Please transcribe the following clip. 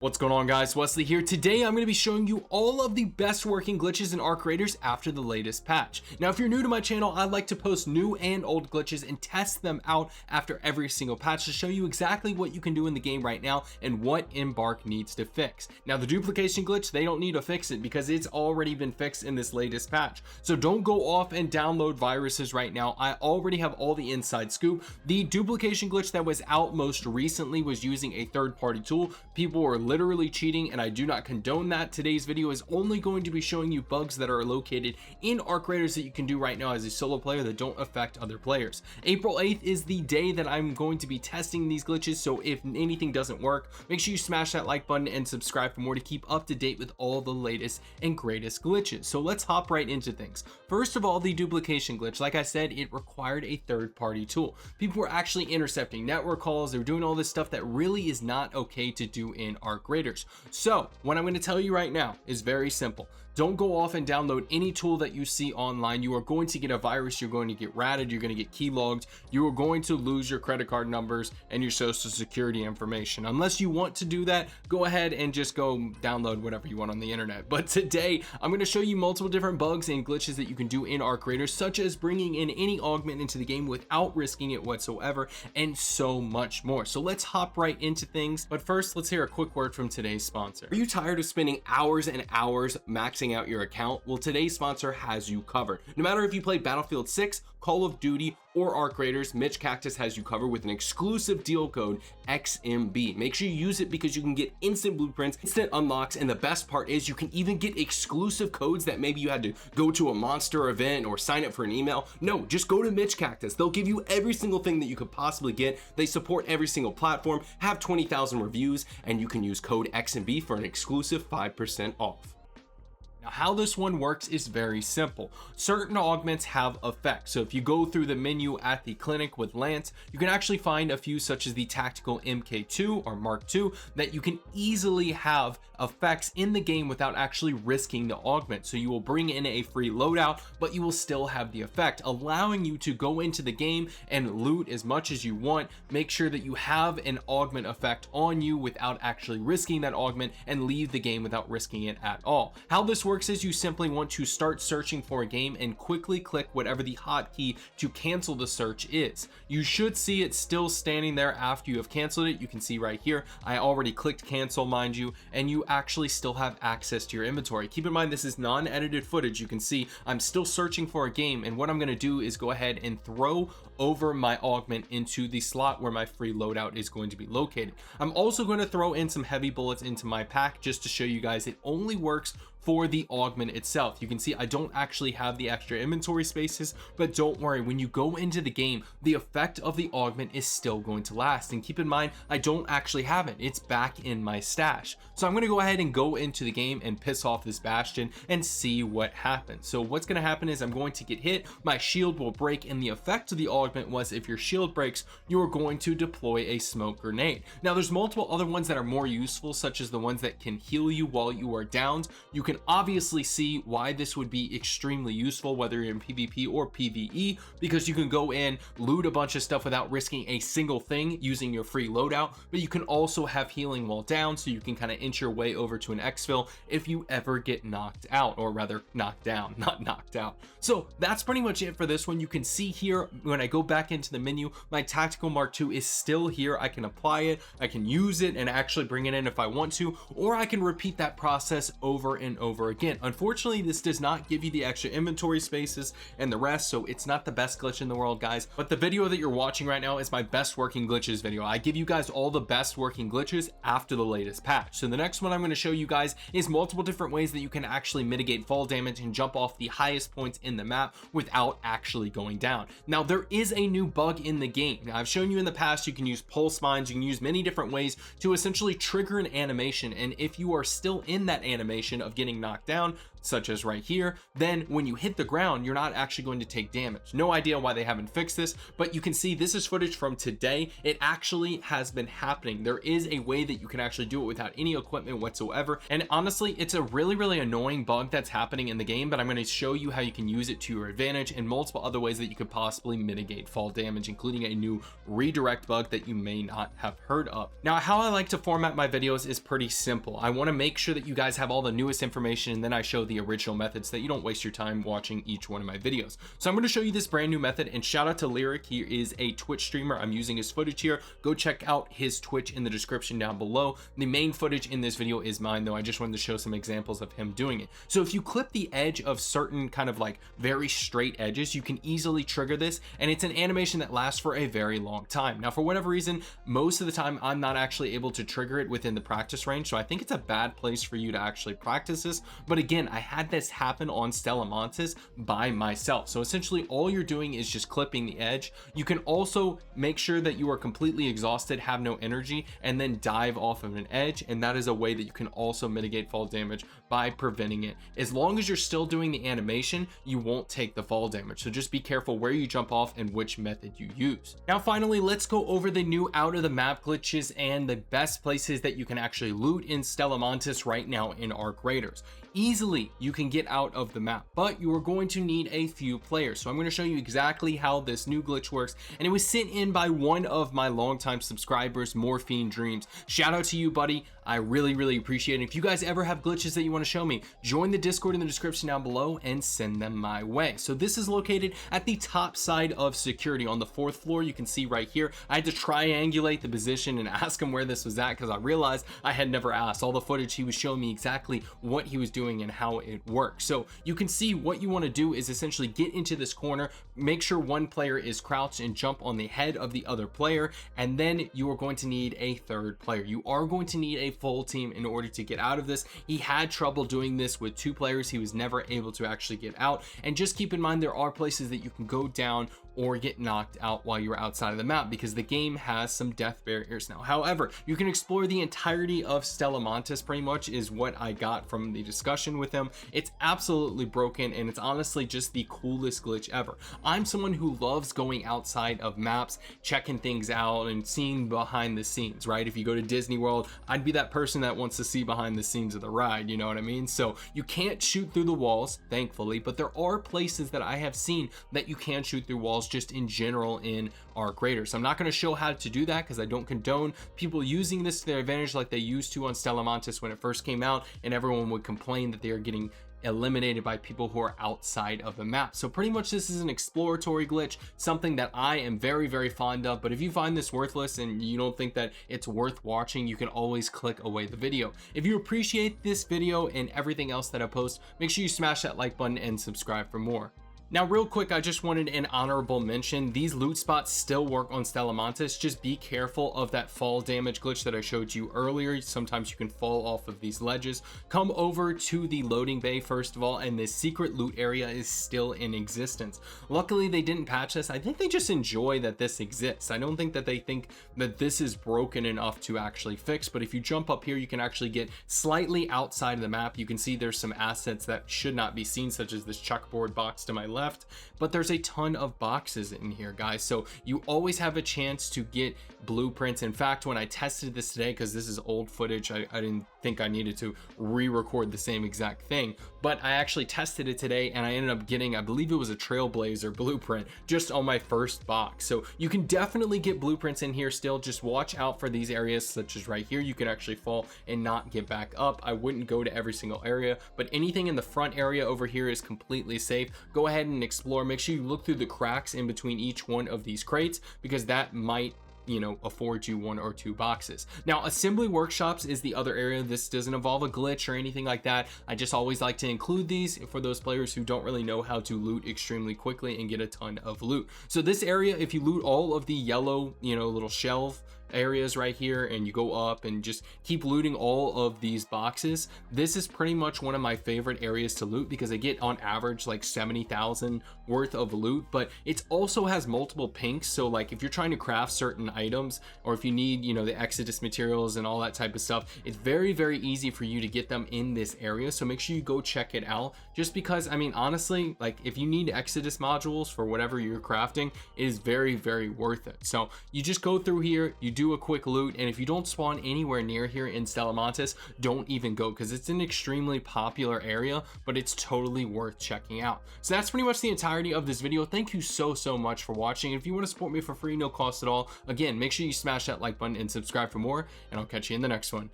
What's going on, guys? Wesley here. Today I'm going to be showing you all of the best working glitches in arcraiders after the latest patch. Now if you're new to my channel, I like to post new and old glitches and test them out after every single patch to show you exactly what you can do in the game right now and what Embark needs to fix. Now the duplication glitch, they don't need to fix it because it's already been fixed in this latest patch. So don't go off and download viruses right now. I already have all the inside scoop. The duplication glitch that was out most recently was using a third-party tool. People were literally cheating and I do not condone that. Today's video is only going to be showing you bugs that are located in arcraiders that you can do right now as a solo player that don't affect other players. April 8th is the day that I'm going to be testing these glitches, so if anything doesn't work, make sure you smash that like button and subscribe for more to keep up to date with all the latest and greatest glitches. So let's hop right into things. First of all, the duplication glitch, like I said, it required a third-party tool. People were actually intercepting network calls. They were doing all this stuff that really is not okay to do in arcraiders. So what I'm going to tell you right now is very simple. Don't go off and download any tool that you see online. You are going to get a virus, you're going to get ratted, you're going to get keylogged, you are going to lose your credit card numbers and your social security information. Unless you want to do that, go ahead and just go download whatever you want on the internet. But today I'm going to show you multiple different bugs and glitches that you can do in arcraiders, such as bringing in any augment into the game without risking it whatsoever, and so much more. So let's hop right into things, but first let's hear a quick word from today's sponsor. Are you tired of spending hours and hours maxing out your account? Well, today's sponsor has you covered. No matter if you play Battlefield 6, Call of Duty, or arcraiders, MitchCactus has you covered with an exclusive deal code XMB. Make sure you use it because you can get instant blueprints, instant unlocks, and the best part is you can even get exclusive codes that maybe you had to go to a monster event or sign up for an email. No, just go to MitchCactus. They'll give you every single thing that you could possibly get. They support every single platform, have 20,000 reviews, and you can use code XMB for an exclusive 5% off. Now how this one works is very simple. Certain augments have effects. So if you go through the menu at the clinic with Lance, you can actually find a few such as the tactical MK2 or Mark II that you can easily have effects in the game without actually risking the augment. So you will bring in a free loadout, but you will still have the effect, allowing you to go into the game and loot as much as you want. Make sure that you have an augment effect on you without actually risking that augment, and leave the game without risking it at all. How this works is you simply want to start searching for a game and quickly click whatever the hotkey to cancel the search is. You should see it still standing there after you have canceled it. You can see right here, I already clicked cancel, mind you, and you actually still have access to your inventory. Keep in mind, this is non-edited footage. You can see I'm still searching for a game, and what I'm going to do is go ahead and throw over my augment into the slot where my free loadout is going to be located. I'm also going to throw in some heavy bullets into my pack just to show you guys it only works for the augment itself. You can see I don't actually have the extra inventory spaces, but don't worry, when you go into the game, the effect of the augment is still going to last. And keep in mind, I don't actually have it. It's back in my stash. So I'm going to go ahead and go into the game and piss off this bastion and see what happens. So what's going to happen is I'm going to get hit, my shield will break, and the effect of the augment was if your shield breaks, you are going to deploy a smoke grenade. Now there's multiple other ones that are more useful, such as the ones that can heal you while you are downed. You can obviously see why this would be extremely useful, whether you're in PvP or PvE, because you can go in, loot a bunch of stuff without risking a single thing using your free loadout. But you can also have healing while down, so you can kind of inch your way over to an exfil if you ever get knocked out, or rather knocked down, not knocked out. So that's pretty much it for this one. You can see here when I go back into the menu, my tactical Mark II is still here. I can apply it, I can use it and actually bring it in if I want to, or I can repeat that process over and over again. Unfortunately, this does not give you the extra inventory spaces and the rest, so it's not the best glitch in the world, guys. But the video that you're watching right now is my best working glitches video. I give you guys all the best working glitches after the latest patch. So the next one I'm going to show you guys is multiple different ways that you can actually mitigate fall damage and jump off the highest points in the map without actually going down. Now there is a new bug in the game. Now, I've shown you in the past you can use pulse mines, you can use many different ways to essentially trigger an animation, and if you are still in that animation of getting knocked down, such as right here, then when you hit the ground, you're not actually going to take damage. No idea why they haven't fixed this, but you can see this is footage from today. It actually has been happening. There is a way that you can actually do it without any equipment whatsoever. And honestly, it's a really annoying bug that's happening in the game, but I'm going to show you how you can use it to your advantage and multiple other ways that you could possibly mitigate fall damage, including a new redirect bug that you may not have heard of. Now, how I like to format my videos is pretty simple. I want to make sure that you guys have all the newest information, and then I show the original methods so that you don't waste your time watching each one of my videos. So I'm going to show you this brand new method, and shout out to Lyric. He is a Twitch streamer. I'm using his footage here. Go check out his Twitch in the description down below. The main footage in this video is mine, though I just wanted to show some examples of him doing it. So if you clip the edge of certain kind of like very straight edges, you can easily trigger this, and it's an animation that lasts for a very long time. Now, for whatever reason, most of the time I'm not actually able to trigger it within the practice range, so I think it's a bad place for you to actually practice this. But again, I had this happen on Stella Montis by myself. So essentially all you're doing is just clipping the edge. You can also make sure that you are completely exhausted, have no energy, and then dive off of an edge, and that is a way that you can also mitigate fall damage by preventing it. As long as you're still doing the animation, you won't take the fall damage. So just be careful where you jump off and which method you use. Now finally, let's go over the new out of the map glitches and the best places that you can actually loot in Stella Montis right now in Arcraiders. Easily you can get out of the map, but you are going to need a few players. So I'm going to show you exactly how this new glitch works, and it was sent in by one of my longtime subscribers, Morphine Dreams. Shout out to you, buddy. I really appreciate it. If you guys ever have glitches that you want to show me, join the Discord in the description down below and send them my way. So this is located at the top side of security on the 4th floor. You can see right here. I had to triangulate the position and ask him where this was at because I realized I had never asked. All the footage, he was showing me exactly what he was doing and how it works. So you can see what you want to do is essentially get into this corner, make sure one player is crouched and jump on the head of the other player, and then you are going to need a third player. You are going to need a full team in order to get out of this. He had trouble doing this with 2 players. He was never able to actually get out. And just keep in mind, there are places that you can go down or get knocked out while you're outside of the map because the game has some death barriers now. However, you can explore the entirety of Stella Montis, pretty much is what I got from the discussion with him. It's absolutely broken, and it's honestly just the coolest glitch ever. I'm someone who loves going outside of maps, checking things out and seeing behind the scenes, right? If you go to Disney World, I'd be that person that wants to see behind the scenes of the ride, you know what I mean? So you can't shoot through the walls, thankfully, but there are places that I have seen that you can shoot through walls just in general in Arcraiders. I'm not going to show how to do that because I don't condone people using this to their advantage like they used to on Stella Montis when it first came out, and everyone would complain that they are getting eliminated by people who are outside of the map. So pretty much this is an exploratory glitch, something that I am very fond of. But if you find this worthless and you don't think that it's worth watching, you can always click away the video. If you appreciate this video and everything else that I post, make sure you smash that like button and subscribe for more. Now, real quick, I just wanted an honorable mention. These loot spots still work on Stella Montis. Just be careful of that fall damage glitch that I showed you earlier. Sometimes you can fall off of these ledges. Come over to the loading bay first of all, and this secret loot area is still in existence. Luckily, they didn't patch this. I think they just enjoy that this exists. I don't think that they think that this is broken enough to actually fix, but if you jump up here, you can actually get slightly outside of the map. You can see there's some assets that should not be seen, such as this chalkboard box to my left. But there's a ton of boxes in here, guys, so you always have a chance to get blueprints. In fact, when I tested this today, because this is old footage, I didn't think I needed to re-record the same exact thing, but I actually tested it today and I ended up getting, I believe it was a Trailblazer blueprint just on my first box. So you can definitely get blueprints in here still. Just watch out for these areas, such as right here. You can actually fall and not get back up. I wouldn't go to every single area, but anything in the front area over here is completely safe. Go ahead and explore. Make sure you look through the cracks in between each one of these crates, because that might, you know, afford you 1 or 2 boxes. Now, assembly workshops is the other area. This doesn't involve a glitch or anything like that. I just always like to include these for those players who don't really know how to loot extremely quickly and get a ton of loot. So this area, if you loot all of the yellow, you know, little shelf areas right here, and you go up and just keep looting all of these boxes. This is pretty much one of my favorite areas to loot because I get on average like 70,000 worth of loot, but it also has multiple pinks. So like if you're trying to craft certain items, or if you need, you know, the Exodus materials and all that type of stuff, it's very, very easy for you to get them in this area. So make sure you go check it out, just because, I mean, honestly, like if you need Exodus modules for whatever you're crafting, it is very, very worth it. So you just go through here, you do a quick loot, and if you don't spawn anywhere near here in Stella Montis, don't even go, because it's an extremely popular area, but it's totally worth checking out. So that's pretty much the entirety of this video. Thank you so much for watching. If you want to support me for free, no cost at all, again, make sure you smash that like button and subscribe for more, and I'll catch you in the next one.